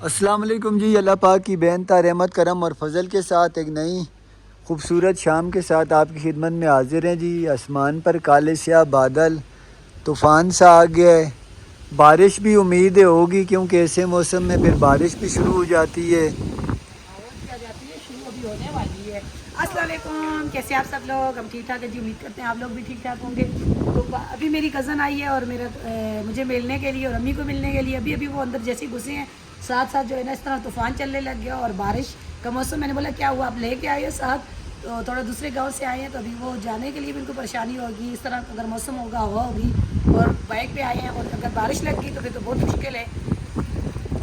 अस्सलाम वालेकुम जी। अल्लाह पाक की बेनता रहमत करम और फजल के साथ एक नई खूबसूरत शाम के साथ आपकी खिदमत में हाजिर हैं जी। आसमान पर काले स्याह बादल, तूफ़ान सा आ गया है। बारिश भी उम्मीद है होगी, क्योंकि ऐसे मौसम में फिर बारिश भी शुरू हो जाती है। शुरू अभी होने वाली है। अस्सलाम वालेकुम, कैसे आप सब लोग? हम ठीक ठाक है जी, उम्मीद करते हैं आप लोग भी ठीक ठाक होंगे। तो अभी मेरी कज़न आई है और मुझे मिलने के लिए और अम्मी को मिलने के लिए अभी वो अंदर जैसे घुसे हैं, साथ साथ जो है ना इस तरह तूफ़ान चलने लग गया और बारिश का मौसम। मैंने बोला क्या हुआ, आप लेके आए हो साथ? तो थोड़ा दूसरे गांव से आए हैं, तो अभी वो जाने के लिए भी उनको परेशानी होगी। इस तरह अगर मौसम होगा, हवा होगी और बाइक पे आए हैं और अगर बारिश लग गई तो फिर तो बहुत मुश्किल है।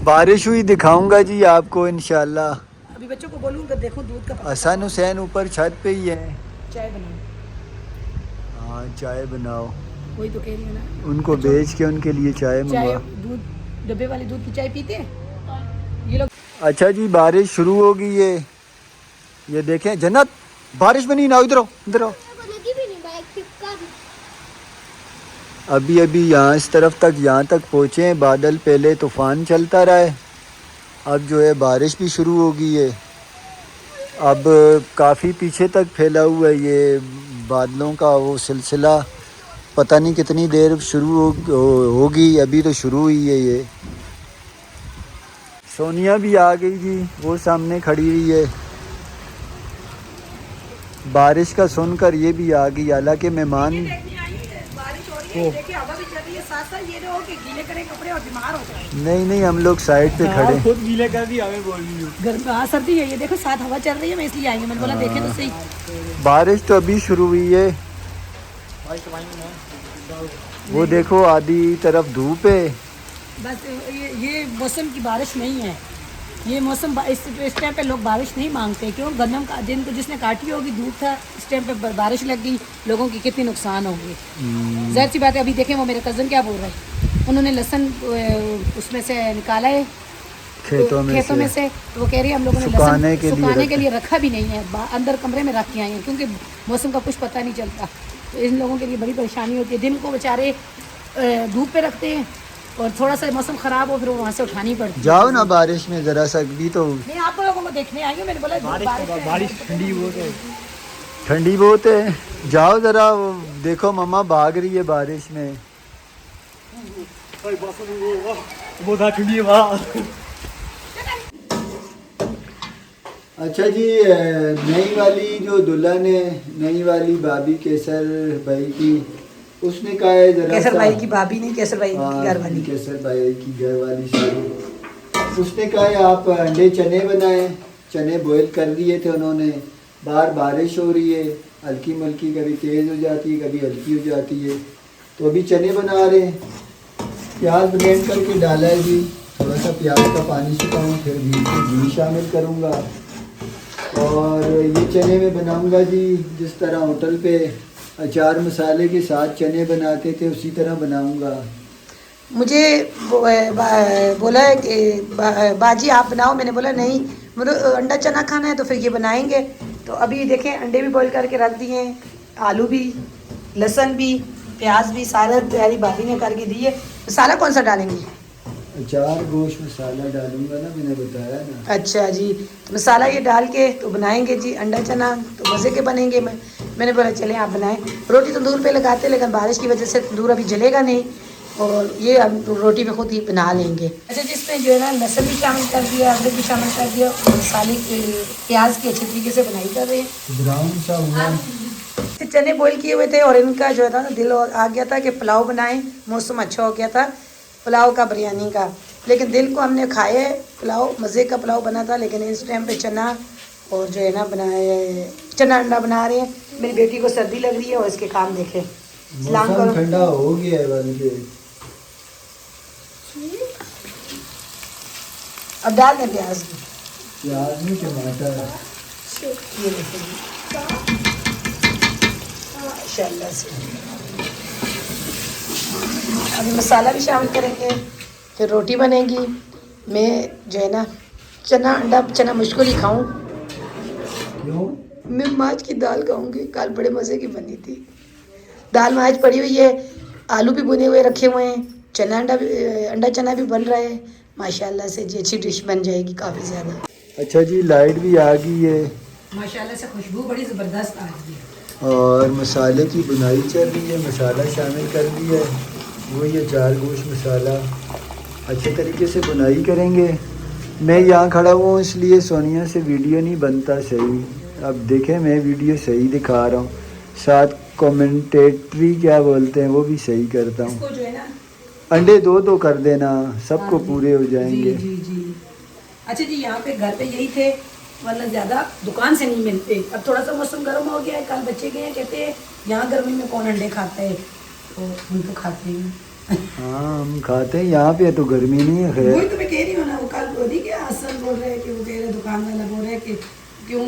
बारिश हुई दिखाऊंगा जी आपको इंशाल्लाह। अभी बच्चों को बोलूँगा, देखो दूध का हसन हुसैन ऊपर छत पे ही है। चाय बनाओ। हाँ चाय बनाओ, वही तो कह रही है ना, उनको बच्चों भेज के उनके लिए चाय चाय मंगवा। दूध डब्बे वाली दूध की चाय पीते हैं ये लोग। अच्छा जी, बारिश शुरू हो गई है। ये देखें जन्नत, बारिश बनी ना, इधर आओ इधर आओ। अभी अभी यहाँ इस तरफ तक यहाँ तक पहुँचे हैं बादल, पहले तूफ़ान चलता रहा है, अब जो है बारिश भी शुरू हो गई है। अब काफ़ी पीछे तक फैला हुआ है ये बादलों का वो सिलसिला, पता नहीं कितनी देर शुरू होगी, अभी तो शुरू हुई है ये। सोनिया भी आ गई जी, वो सामने खड़ी हुई है। बारिश का सुनकर ये भी आ गई, हालांकि मेहमान बारिश हो रही है, देखिए हवा भी चल रही है, साथ साथ ये रहो कि गीले करें कपड़े और बीमार हो जाए। नहीं हम लोग साइड पे खड़े। खुद गीले कर दी, हमें बोल रही हो। गर्म सर्दी है, ये देखो साथ हवा चल रही है, मैं इसलिए आई हूँ। मैंने बोला देखे तो सही। बारिश तो अभी शुरू हुई है, वो देखो आधी तरफ धूप है। बस ये मौसम की बारिश नहीं है। ये मौसम इस टाइम पे लोग बारिश नहीं मांगते, क्यों? गन्नम का जिनको जिसने काटी होगी, धूप था, इस टाइम पे बारिश लग गई, लोगों की कितनी नुकसान होगी। जाहिर सी बात है। अभी देखें वो मेरे कज़न क्या बोल रहे हैं, उन्होंने लहसुन उसमें से निकाला है खेतों में से। तो वो कह रही है हम लोगों ने सुखाने के लिए रखा भी नहीं है, अंदर कमरे में रख के आए हैं, क्योंकि मौसम का कुछ पता नहीं चलता। तो इन लोगों के लिए बड़ी परेशानी होती है। दिन को बेचारे धूप पे रखते हैं और थोड़ा सा मौसम ख़राब हो फिर वहाँ से उठानी पड़ती है। जाओ ना बारिश में ज़रा सा भी तो। नहीं, आप लोगों को देखने आई हूँ। मैंने बोला बारिश ठंडी बहुत है। ठंडी बहुत है, जाओ ज़रा देखो, मम्मा भाग रही है बारिश में। वो था ठंडी है वहाँ। अच्छा जी, नई वाली जो दुल्हन है, नई वाली भाभी केसर भाई की, उसने कहा है जरा केसर सा, भाई की भाभी नहीं, केसर भाई की हाँ, घर वाली। केसर भाई की घर वाली सारी, उसने कहा है आप अंडे चने बनाएं। चने बॉईल कर दिए थे उन्होंने। बाहर बारिश हो रही है, हल्की मल्की, कभी तेज़ हो जाती है, कभी हल्की हो जाती है, तो अभी चने बना रहे हैं। प्याज ब्लेंड करके डाला है जी, थोड़ा सा प्याज का पानी सुखाऊँ, फिर घी शामिल करूँगा और ये चने में बनाऊँगा जी जिस तरह होटल पे अचार मसाले के साथ चने बनाते थे, उसी तरह बनाऊँगा। मुझे बोला है कि बाजी आप बनाओ। मैंने बोला नहीं, मुझे अंडा चना खाना है, तो फिर ये बनाएंगे। तो अभी देखें अंडे भी बॉईल करके रख दिए हैं, आलू भी, लहसुन भी, प्याज भी, सारा तैयारी भाभी ने करके दी है। मसाला कौन सा डालेंगे? अचार गोश्त मसाला डालूंगा ना, मैंने बताया ना। अच्छा जी, तो मसाला ये डाल के तो बनाएंगे जी अंडा चना, तो मज़े के बनेंगे। मैंने बोला चले आप बनाएं। रोटी तंदूर पे लगाते, लेकिन बारिश की वजह से तंदूर अभी जलेगा नहीं, और ये हम रोटी पे खुद ही बना लेंगे। अच्छा, जिसमें जो है ना लहसुन भी शामिल कर दिया, अदरक भी शामिल कर दिया, और मसाले के प्याज की अच्छी तरीके से बनाई कर रहे हैं। ब्राउन सा हुआ। चने बॉईल किए हुए थे और इनका जो है ना दिल आ गया था कि पुलाव बनाएं। मौसम अच्छा हो गया था पुलाव का, बिरयानी का, लेकिन दिल को हमने खाए पुलाव, मज़े का पुलाव बना था। लेकिन इस टाइम पे चना और जो है ना बनाए, चना अंडा बना रहे हैं। मेरी बेटी को सर्दी लग रही है और इसके काम देखें। मौसम ठंडा हो गया है बल्कि। अब डाल दें प्याज भी, प्याज में टमाटर, ये देखें माशाल्लाह से। अभी मसाला भी शामिल करेंगे, फिर रोटी बनेगी। मैं जो है ना चना अंडा, चना मुश्किल ही खाऊं। क्यों? मैं माज की दाल खाऊंगी, कल बड़े मज़े की बनी थी दाल। माज पड़ी हुई है, आलू भी भुने हुए रखे हुए हैं, चना अंडा चना भी बन रहा है। माशाल्लाह से जी अच्छी डिश बन जाएगी काफ़ी ज़्यादा। अच्छा जी, लाइट भी आ गई है माशाल्लाह से खुशबू बड़ी ज़बरदस्त आ रही है। और मसाले की बुनाई चल रही है। मसाला शामिल कर दिया है, वही है 4 गोश्त मसाला। अच्छे तरीके से बुनाई करेंगे। मैं यहाँ खड़ा हुआ हूँ इसलिए सोनिया से वीडियो नहीं बनता सही। अब देखें, मैं वीडियो सही दिखा रहा हूँ, साथ कमेंटेटरी क्या बोलते हैं वो भी सही करता हूँ। इसको जो है ना अंडे 2 कर देना, सबको हाँ जी, पूरे हो जाएंगे। जी जी जी। अच्छा जी, यहाँ पे घर पे यही थे, वरना ज़्यादा दुकान से नहीं मिलते। अब थोड़ा सा मौसम गर्म हो गया है, कल बच्चे गए हैं, कहते हैं यहाँ गर्मी में कौन अंडे खाता है, तो हम तो खाते हैं। हाँ, हम खाते हैं, यहाँ पे तो गर्मी नहीं है। वही खैर तो मैं कह रही हूँ ना, वो कल बोल रही क्या हसन बोल रहे हैं कि वो कह रहे दुकान वाला बोल रहे हैं कि क्यों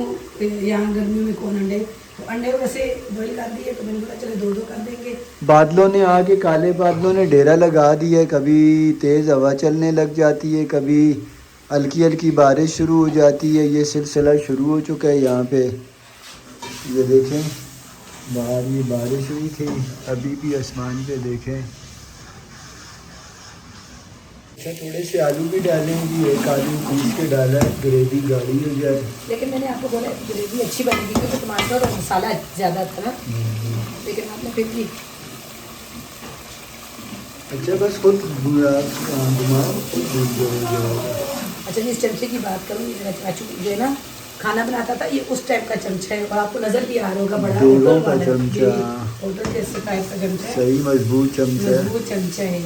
यहाँ गर्मी में कौन अंडे, तो अंडे वैसे बॉइल कर दिए तो मैंने बोला चले 2 कर देंगे। बादलों ने आके, काले बादलों ने डेरा लगा दिया है। कभी तेज़ हवा चलने लग जाती है, कभी हल्की हल्की बारिश शुरू हो जाती है। ये सिलसिला शुरू हो चुका है यहाँ पे। ये देखें, बाहर ये बारिश हुई थी, अभी भी आसमान पे देखें। अच्छा, थोड़े से आलू भी डालेंगी, एक आलू पीस के डाला है, ग्रेवी गाढ़ी हो जाए। लेकिन मैंने आपको बोला ग्रेवी अच्छी बनेगी क्योंकि टमाटर और मसाला ज़्यादा था ना, लेकिन आपने फिर भी अच्छा, बस खुद घुमाओ, खुद भून जाएगा। अच्छा जी, इस चमचे की बात करूँ, मेरा चाचू जो है ना खाना बनाता था, ये उस टाइप का चमचा है और आपको नज़र भी आ रहा होगा, बड़ा देवों होटल का वाला, चमचा। होटल जैसे टाइप का चमचा है, सही मजबूत चमचा है। मजबूत चमचा है।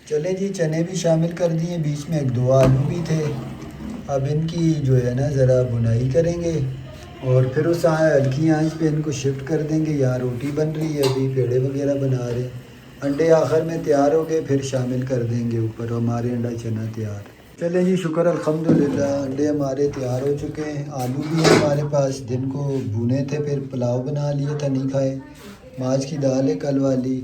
चले जी, चने भी शामिल कर दिए, बीच में 1-2 आलू भी थे। अब इनकी जो है ना ज़रा बुनाई करेंगे और फिर उस हल्की आंच पे इनको शिफ्ट कर देंगे। यहाँ रोटी बन रही है, अभी पेड़े वगैरह बना रहे हैं। अंडे आखिर में तैयार हो गए, फिर शामिल कर देंगे ऊपर। हमारे अंडा चना तैयार। चलें जी, शुक्र अल्हम्दुलिल्लाह, अंडे हमारे तैयार हो चुके हैं। आलू भी है हमारे पास, दिन को भुने थे, फिर पुलाव बना लिया था, नहीं खाए। माज की दाल है कल वाली।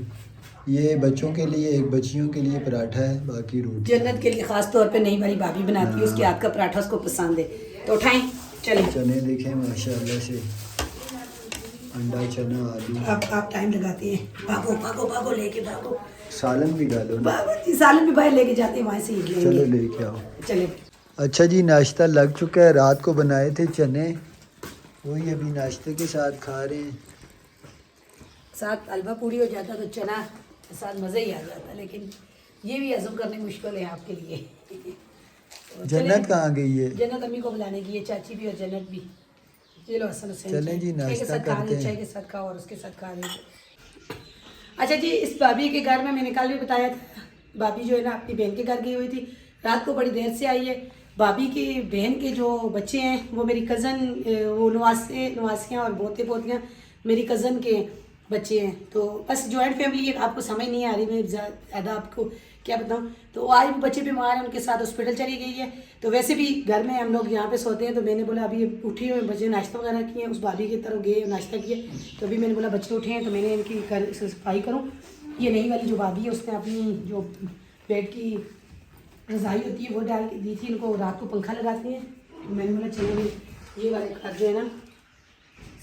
ये बच्चों के लिए, एक बच्चियों के लिए पराठा है, बाकी रोटी। जन्नत के लिए खास तौर पे नई वाली भाभी बनाती है, उसके हाथ का पराठा उसको पसंद है, तो उठाएं चलें। चने देखें माशाल्लाह से, अंडा चना आलू। आप टाइम लगाते हैं, भागो भागो भागो लेके भागो। सालन भी डालो ना। बाबा जी सालन भी बाहर लेके जाते हैं, वहाँ से ही चलो लेंगे। लेके आओ। चले। अच्छा जी, नाश्ता लग चुका है। रात को बनाए थे चने, वही अभी नाश्ते के साथ खा रहे हैं। साथ हलवा पूड़ी हो जाता तो चना के साथ मज़ा ही आ जाता, लेकिन ये भी हजम करने मुश्किल है आपके लिए। तो जन्नत कहाँ गई है? जन्नत अम्मी को बुलाने की है, चाची भी और जन्नत भी। ये लो हसन हुसैन, चलें जी, नाश्ता करते हैं। चाय के साथ खाओ और उसके साथ खा रहे थे। अच्छा जी, इस भाभी के घर में मैंने कल भी बताया था, भाभी जो है ना अपनी बहन के घर गई हुई थी, रात को बड़ी देर से आई है। भाभी की बहन के जो बच्चे हैं वो मेरी कज़न, वो नवासियाँ और पोते पोतियाँ मेरी कज़न के बच्चे हैं। तो बस जॉइंट फैमिली है, आपको समझ नहीं आ रही, मैं ज़्यादा आपको क्या बताऊँ। तो आज भी बच्चे बीमार हैं, उनके साथ हॉस्पिटल चली गई है। तो वैसे भी घर में हम लोग यहाँ पे सोते हैं, तो मैंने बोला अभी उठी हुए बच्चे नाश्ता वगैरह किए, उस भाभी की तरफ गए नाश्ता किए, तो अभी मैंने बोला बच्चे उठे हैं तो मैंने इनकी सफाई करूँ। ये नई वाली जो भाभी है उसने अपनी जो बेड की रज़ाई होती है वो डाल के दी थी इनको, रात को पंखा लगाती हैं। तो मैंने बोला चलो ये वाले घर जो है ना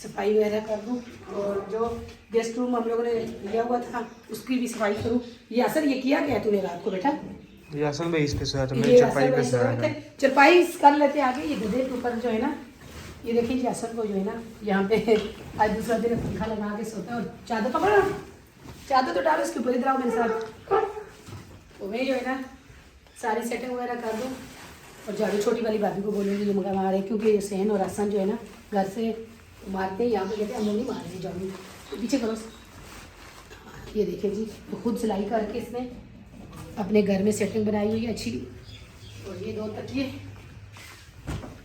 सफाई वगैरह कर दूँ, और जो गेस्ट रूम हम लोगों ने लिया हुआ था उसकी भी सफाई करूँ। ये असर ये किया क्या तूने रात को बेटा? ये असल में इस पे सोया था, मैं ये चरपाई पे सोया था। चरपाई कर लेते आगे, ये गधे के ऊपर जो है ना, ये देखिए जी असर को जो है ना यहाँ पे आज दूसरा दिन पंखा लगा के सोता है। और चादर पकड़ो, चादर तो डालो इसके ऊपर, इधर आओ मेरे साथ। तो मैं जो है ना सारी सेटिंग वगैरह कर दूँ और झाड़ू छोटी वाली भाभी को बोलूँगी ये मगर मारे, क्योंकि सहन और आसान जो है ना घर से मारते हैं, यहाँ पे कहते हैं हम लोग नहीं मार रहे झाड़ू, तो पीछे करो। ये देखिए जी, खुद सिलाई करके इसने अपने घर में सेटिंग बनाई हुई है अच्छी। और ये 2 तकिए,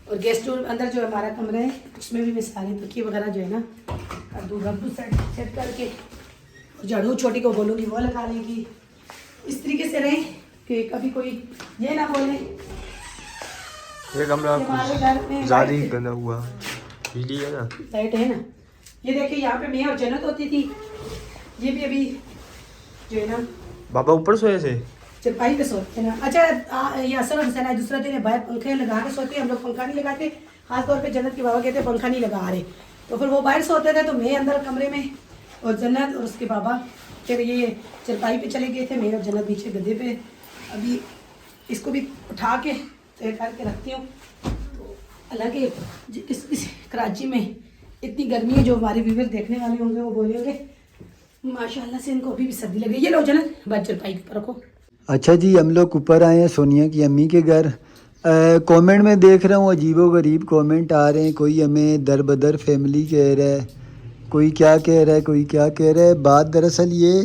और गेस्ट रूम अंदर जो हमारा कमरा है उसमें भी मैं सारे तकिए वगैरह जो है ना कर दूँगा सेट करके। और झाड़ू छोटी को बोलूँगी वो लगा लेगी। इस तरीके से रहें कि कभी कोई ये ना बोले ये कमरा हमारे घर में ज़्यादा ही गंदा हुआ, पीली है ना, लाइट है ना। ये देखिए यहाँ पे मैं और जन्नत होती थी, ये भी अभी जो है ना बाबा ऊपर सोए थे, चरपाई पे सोते हैं ना। अच्छा ये असर हुसैन है, दूसरा दिन है बाहर पंखे लगा के सोते हैं, हम लोग पंखा नहीं लगाते, खास तौर पे जन्नत के बाबा कहते हैं पंखा नहीं लगा रहे, तो फिर वो बाहर सोते थे तो मैं अंदर कमरे में और जन्नत और उसके बाबा फिर ये चरपाई पे चले गए थे, मैं और जन्नत नीचे गद्दे पे। अभी इसको भी उठा के तय करके रखती हूँ। तो अलग है इस कराची में इतनी गर्मी है, जो हमारे व्यूवर देखने वाले होंगे वो बोलेंगे माशाल्लाह से इनको अभी भी सर्दी लग रही है। ये लो जनन बच्चर पाई पर रखो। अच्छा जी, हम लोग ऊपर आए हैं सोनिया की अम्मी के घर। कमेंट में देख रहा हूँ अजीबो गरीब कमेंट आ रहे हैं। कोई हमें दर बदर फैमिली कह रहा है, कोई क्या कह रहा है, कोई क्या कह रहा है। बात दरअसल ये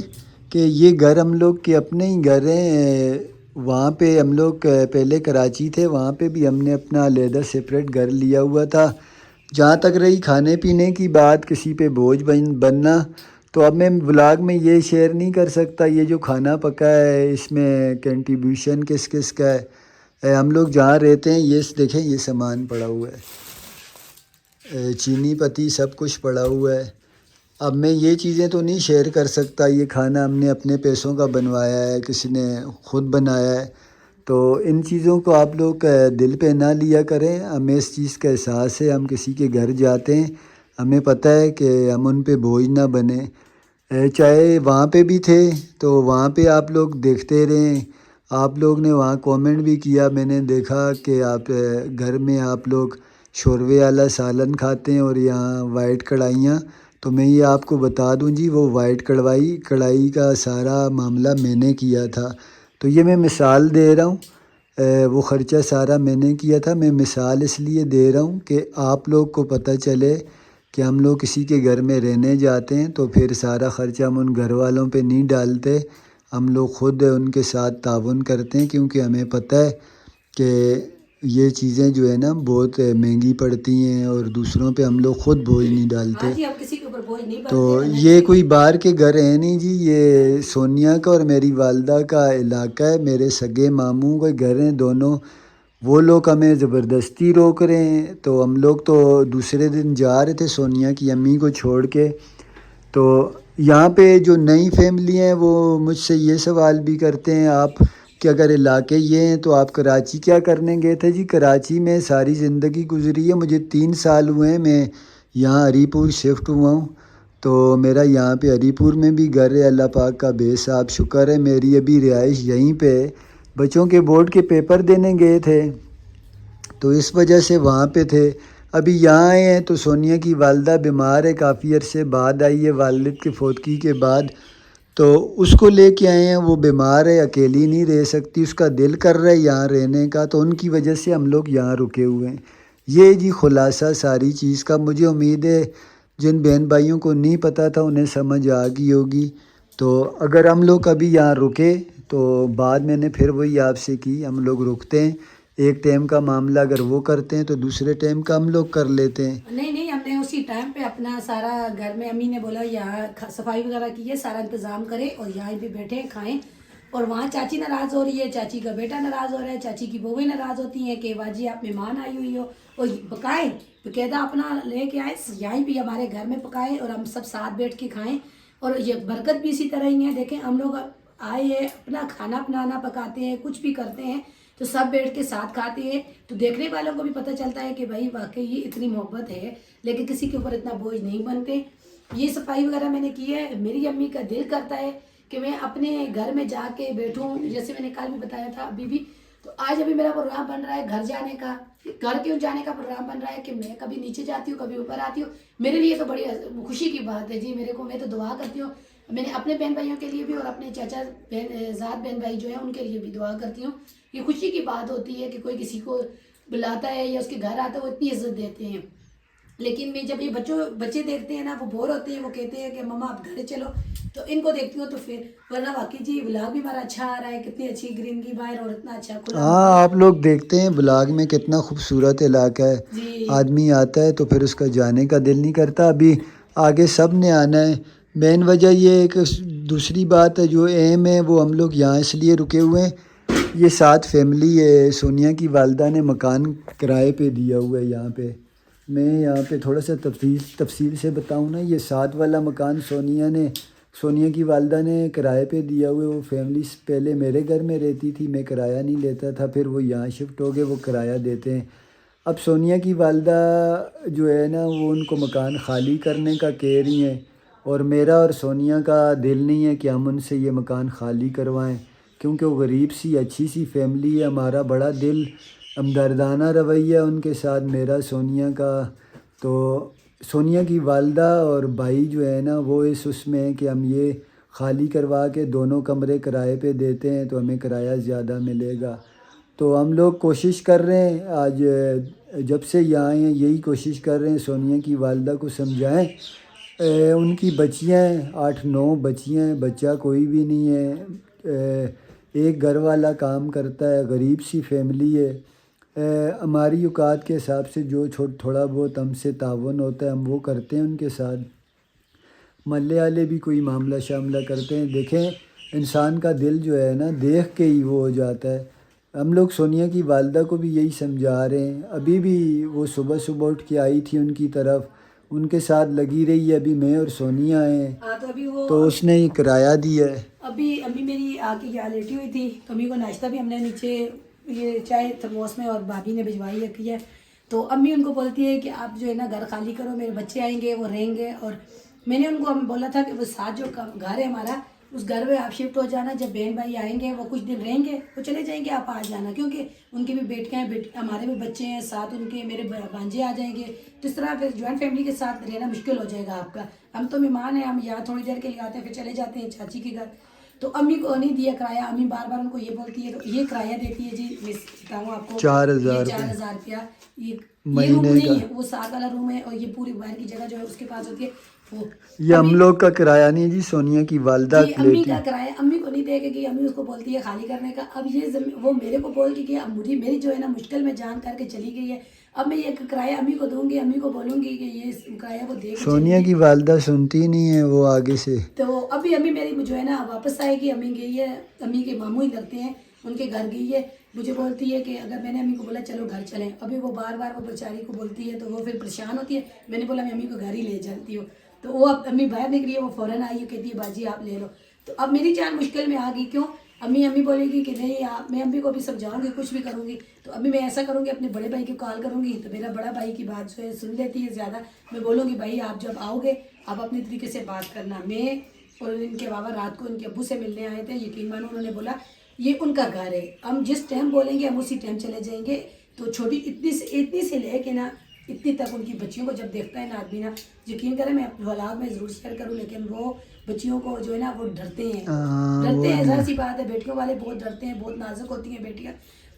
कि ये घर हम लोग के अपने ही घर हैं। वहाँ पे हम लोग पहले कराची थे, वहाँ पे भी हमने अपना अलहदा सेपरेट घर लिया हुआ था। जहाँ तक रही खाने पीने की बात, किसी पे बोझ बनना, तो अब मैं व्लॉग में ये शेयर नहीं कर सकता ये जो खाना पका है इसमें कंट्रीब्यूशन किस किस का है। हम लोग जहाँ रहते हैं ये देखें, ये सामान पड़ा हुआ है, चीनी पत्ती सब कुछ पड़ा हुआ है। अब मैं ये चीज़ें तो नहीं शेयर कर सकता। ये खाना हमने अपने पैसों का बनवाया है, किसी ने ख़ुद बनाया है, तो इन चीज़ों को आप लोग दिल पे ना लिया करें। हमें इस चीज़ का एहसास है, हम किसी के घर जाते हैं, हमें पता है कि हम उन पे बोझ ना बने। चाहे वहाँ पे भी थे तो वहाँ पे आप लोग देखते रहें। आप लोग ने वहाँ कमेंट भी किया, मैंने देखा कि आप घर में आप लोग शोरवे वाला सालन खाते हैं और यहाँ वाइट कढ़ाइयाँ। तो मैं ये आपको बता दूं जी, वो वाइट कढ़ाई का सारा मामला मैंने किया था। तो ये मैं मिसाल दे रहा हूँ, वो ख़र्चा सारा मैंने किया था। मैं मिसाल इसलिए दे रहा हूँ कि आप लोग को पता चले कि हम लोग किसी के घर में रहने जाते हैं तो फिर सारा ख़र्चा हम उन घर वालों पे नहीं डालते, हम लोग ख़ुद उनके साथ ताउन करते हैं, क्योंकि हमें पता है कि ये चीज़ें जो है ना बहुत महंगी पड़ती हैं और दूसरों पे हम लोग ख़ुद बोझ नहीं डालते। हाँ जी, अब किसी के ऊपर बोझ नहीं तो बनते। ये कोई बाहर के घर है नहीं जी, ये सोनिया का और मेरी वालदा का इलाका है। मेरे सगे मामू के घर हैं दोनों, वो लोग हमें ज़बरदस्ती रोक रहे हैं। तो हम लोग तो दूसरे दिन जा रहे थे सोनिया की अम्मी को छोड़ के। तो यहाँ पे जो नई फैमिली हैं वो मुझसे ये सवाल भी करते हैं आप कि अगर इलाके ये हैं तो आप कराची क्या करने गए थे जी। कराची में सारी ज़िंदगी गुजरी है, मुझे 3 साल हुए हैं, मैं यहाँ हरीपुर शिफ्ट हुआ हूँ। तो मेरा यहाँ पे हरीपुर में भी घर है, अल्लाह पाक का बेसाब शुक्र है। मेरी अभी रिहाइश यहीं पे है। बच्चों के बोर्ड के पेपर देने गए थे तो इस वजह से वहाँ पे थे। अभी यहाँ आए हैं तो सोनिया की वालदा बीमार है, काफ़ी अरसे बाद आई है वालिद की फौतगी के बाद। तो उसको लेके आए हैं, वो बीमार है, अकेली नहीं रह सकती, उसका दिल कर रहा है यहाँ रहने का, तो उनकी वजह से हम लोग यहाँ रुके हुए हैं। ये जी खुलासा सारी चीज़ का। मुझे उम्मीद है जिन बहन भाइयों को नहीं पता था उन्हें समझ आ गई होगी। तो अगर हम लोग कभी यहाँ रुके तो बात मैंने फिर वही आपसे की, हम लोग रुकते हैं, एक टाइम का मामला अगर वो करते हैं तो दूसरे टाइम का हम लोग कर लेते हैं। नहीं, हमने उसी टाइम पे अपना सारा घर में, अम्मी ने बोला यहाँ सफाई वगैरह की है, सारा इंतजाम करें और यहाँ पे बैठे खाएं। और वहाँ चाची नाराज़ हो रही है, चाची का बेटा नाराज़ हो रहा है, चाची की बहुएं नाराज़ होती हैं कि बाजी आप मेहमान आई हुई हो और पकाएं, बाकायदा अपना लेके आए, यहीं भी हमारे घर में पकाएं और हम सब साथ बैठ के खाएं। और ये बरकत भी इसी तरह ही है। देखें हम लोग आए हैं, अपना खाना बनाना पकाते हैं, कुछ भी करते हैं तो सब बैठ के साथ खाते हैं, तो देखने वालों को भी पता चलता है कि भाई वाकई ये इतनी मोहब्बत है, लेकिन किसी के ऊपर इतना बोझ नहीं बनते। ये सफाई वगैरह मैंने की है। मेरी अम्मी का दिल करता है कि मैं अपने घर में जाके बैठूं, जैसे मैंने कल भी बताया था अभी भी। तो आज अभी मेरा प्रोग्राम बन रहा है घर जाने का, घर क्यों जाने का प्रोग्राम बन रहा है कि मैं कभी नीचे जाती हूँ कभी ऊपर आती हूँ। मेरे लिए तो बड़ी खुशी की बात है जी। मेरे को, मैं तो दुआ करती हूँ, मैंने अपने बहन भाइयों के लिए भी और अपने चाचा ज़ात बहन भाई जो है उनके लिए भी दुआ करती हूँ। ये खुशी की बात होती है कि कोई किसी को बुलाता है या उसके घर आता है, वो इतनी इज्जत देते हैं। लेकिन मैं जब ये बच्चे देखते हैं ना, वो बोर होते हैं, वो कहते हैं कि मम्मा आप घर चलो, तो इनको देखती हूँ तो फिर, वरना वाकई जी व्लॉग भी हमारा अच्छा आ रहा है, कितनी अच्छी ग्रीनरी बाहर और इतना अच्छा खुला। हाँ, आप लोग देखते हैं ब्लॉग में कितना खूबसूरत इलाका है जी। आदमी आता है तो फिर उसका जाने का दिल नहीं करता। अभी आगे सब ने आना है। मेन वजह ये है कि दूसरी बात है जो एम है वो हम लोग यहाँ इसलिए रुके हुए हैं, ये साथ फैमिली है। सोनिया की वालदा ने मकान किराए पे दिया हुआ है यहाँ पे। मैं यहाँ पे थोड़ा सा तफसील से बताऊँ ना, ये 7 वाला मकान सोनिया की वालदा ने किराए पे दिया हुआ है। वो फैमिली पहले मेरे घर में रहती थी, मैं किराया नहीं लेता था, फिर वो यहाँ शिफ्ट हो गए, वो किराया देते हैं। अब सोनिया की वालदा जो है ना वो उनको मकान ख़ाली करने का कह रही हैं और मेरा और सोनिया का दिल नहीं है कि हम उनसे ये मकान ख़ाली करवाएं। क्योंकि वो गरीब सी अच्छी सी फैमिली है। हमारा बड़ा दिल हमदर्दाना रवैया उनके साथ मेरा सोनिया का। तो सोनिया की वालदा और भाई जो है ना वो इस उसमें है कि हम ये खाली करवा के दोनों कमरे किराए पे देते हैं तो हमें किराया ज़्यादा मिलेगा। तो हम लोग कोशिश कर रहे हैं, आज जब से यहाँ आए हैं यही कोशिश कर रहे हैं सोनिया की वालदा को समझाएं। उनकी बच्चियाँ हैं, 8-9 बच्चियाँ हैं, बच्चा कोई भी नहीं है। एक घर वाला काम करता है, गरीब सी फैमिली है। हमारी औकात के हिसाब से जो थोड़ा बहुत हमसे तावन होता है हम वो करते हैं उनके साथ। महल्ले वाले भी कोई मामला शामला करते हैं। देखें इंसान का दिल जो है ना देख के ही वो हो जाता है। हम लोग सोनिया की वालदा को भी यही समझा रहे हैं। अभी भी वो सुबह सुबह उठ के आई थी उनकी तरफ, उनके साथ लगी रही है। अभी मैं और सोनिया आए हैं तो उसने ही किराया दिया है। अभी मेरी आके यहाँ लेटी हुई थी तो अम्मी को नाश्ता भी हमने नीचे ये चाय थर्मोस में और भाभी ने भिजवाई रखी है। तो अम्मी उनको बोलती है कि आप जो है ना घर खाली करो, मेरे बच्चे आएंगे वो रहेंगे। और मैंने उनको बोला था कि वो साथ जो घर है हमारा उस घर में आप शिफ्ट हो जाना। जब बहन भाई आएंगे वो कुछ दिन रहेंगे वो चले जाएंगे, आप आ जाना, क्योंकि उनकी भी बेटियाँ हैं, हमारे भी बच्चे हैं साथ, उनके मेरे भांजे आ जाएंगे। तो इस तरह फिर जॉइंट फैमिली के साथ रहना मुश्किल हो जाएगा आपका। हम तो मेहमान हैं, हम यहाँ थोड़ी देर के लिए आते हैं फिर चले जाते हैं चाची के घर। तो अम्मी को नहीं दिया किराया, अम्मी बार बार उनको ये बोलती है। तो ये किराया देती है जी, मैं बताऊँ आपको 4,000 रुपया। ये महीने रूम नहीं का है, वो साग वाला रूम है और ये पूरी बाहर की जगह जो है उसके पास होती है वो। ये हम लोग का किराया नहीं है जी, सोनिया की वालदा जी अम्मी का किराया अम्मी को नहीं देगा कि अम्मी उसको बोलती है खाली करने का। अब ये वो मेरे को बोल के कि अब मुझे मेरी जो है ना मुश्किल में जान करके चली गई है। अब मैं ये किराया अम्मी को दूंगी, अम्मी को बोलूंगी कि ये किराया वो दे। सोनिया की वालदा सुनती नहीं है वो आगे से। तो अभी अम्मी मेरी जो है ना वापस आएगी। अम्मी गई है, अम्मी के मामू ही लगते हैं, उनके घर गई है। मुझे बोलती है कि अगर मैंने अम्मी को बोला चलो घर चलें, अभी वो बार बार वो बेचारी को बोलती है तो वो फिर परेशान होती है। मैंने बोला मैं अम्मी को घर ही ले जाती हूँ। तो वो अब अम्मी बाहर निकली है, वो फ़ौरन आई है, कहती है बाजी आप ले लो। तो अब मेरी जान मुश्किल में आ गई। क्यों? अम्मी बोलेगी कि नहीं आप, मैं अम्मी को भी समझाऊंगी, कुछ भी करूँगी। तो अभी मैं ऐसा करूँगी अपने बड़े भाई की कॉल करूँगी तो मेरा बड़ा भाई की बात जो है सुन लेती है ज़्यादा। मैं बोलूँगी भाई आप जब आओगे आप अपने तरीके से बात करना। मैं और इनके बाबा रात को इनके अब्बू से मिलने आए थे, यकीन मानो उन्होंने बोला ये उनका घर है, हम जिस टाइम बोलेंगे हम उसी टाइम चले जाएंगे। तो छोटी इतनी से ले के ना इतनी तक उनकी बच्चियों को जब देखता है ना आदमी ना, यकीन करें मैं व्लॉग में ज़रूर शेयर करूँ, लेकिन वो बच्चियों को जो है ना वो डरते हैं ज़रा सी बात है। बेटियों वाले बहुत डरते हैं, बहुत नाजुक होती हैं बेटियाँ।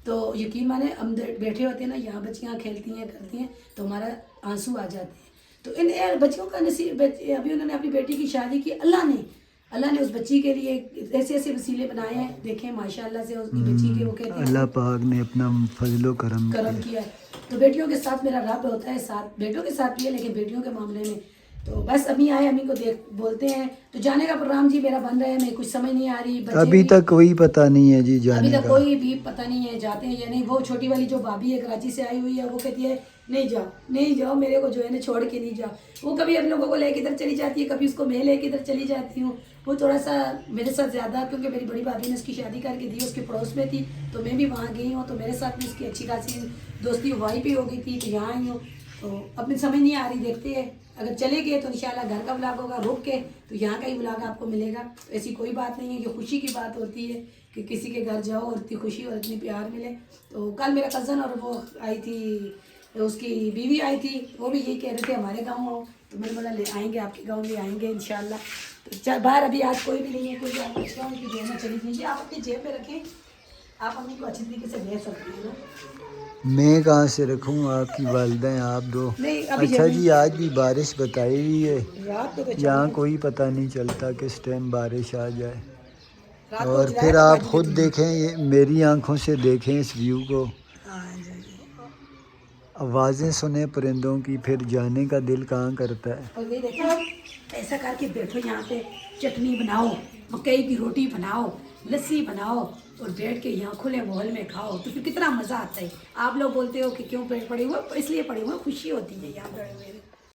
तो यकीन माने हम बैठे होते हैं ना यहाँ बच्चियाँ खेलती हैं करती हैं तो हमारा आंसू आ जाते हैं। तो इन बच्चियों का नसीब, अभी उन्होंने अपनी बेटी की शादी की, अल्लाह ने उस बच्ची के लिए ऐसे ऐसे वसीले बनाए हैं। देखें माशाल्लाह से उसकी बच्ची के वो कहते हैं अल्लाह पाक ने अपना फजलो करम किया है। तो बेटियों के साथ मेरा रब होता है, साथ बेटों के साथ भी है, लेकिन बेटियों के मामले में तो बस अभी आए, अम्मी को देख बोलते हैं। तो जाने का प्रोग्राम जी मेरा बन रहा है, मैं कुछ समझ नहीं आ रही। अभी तक कोई पता नहीं है जी जाने अभी तक का। कोई भी पता नहीं है जाते हैं या नहीं। वो छोटी वाली जो भाभी है कराची से आई हुई है वो कहती है नहीं जाओ मेरे को जो है ना छोड़ के नहीं जाओ। वो कभी हम लोगों को लेके इधर चली जाती है, कभी उसको मैं लेके इधर चली जाती हूँ। वो थोड़ा सा मेरे साथ ज़्यादा, क्योंकि मेरी बड़ी भाभी ने उसकी शादी करके दी, उसके पड़ोस में थी तो मैं भी वहाँ गई हूँ। तो मेरे साथ भी उसकी अच्छी खासी दोस्ती वहीं पे हो गई थी, तो यहाँ आई हूँ। तो अपनी समझ नहीं आ रही, देखते हैं अगर चले गए तो इंशाल्लाह घर का व्लॉग होगा, रुक के तो यहाँ का ही व्लॉग आपको मिलेगा। तो ऐसी कोई बात नहीं है, ये खुशी की बात होती है कि किसी के घर जाओ और इतनी खुशी और इतनी प्यार मिले। तो कल मेरा कज़न और वो आई थी, उसकी बीवी आई थी, वो भी यही कह रहे थे हमारे गाँव आओ। तो मैंने बोला ले आएंगे, आपके गाँव भी आएंगे इंशाल्लाह। तो बाहर अभी आज कोई भी नहीं है, कोई आप बच्चा उनकी जेब में चली दीजिए, आप अपनी जेब में रखें, आप अपनी को अच्छी तरीके से ले सकते हैं ना। मैं कहाँ से रखूँ, आपकी वालदा हैं आप दो। अच्छा जी आज भी बारिश बताई हुई है, यहाँ कोई पता नहीं चलता किस टाइम बारिश आ जाए। और फिर आप खुद देखें, ये मेरी आंखों से देखें इस व्यू को, आवाज़ें सुने परिंदों की, फिर जाने का दिल कहाँ करता है। और ये देखो ऐसा करके बैठो, यहाँ पे चटनी बनाओ, मकई की रोटी बनाओ, लस्सी बनाओ और बैठ के यहाँ खुले माहौल में खाओ तो फिर कितना मज़ा आता है। आप लोग बोलते हो कि क्यों पेट पड़े हुए, इसलिए पड़े हुए खुशी होती है यहाँ पे मेरे।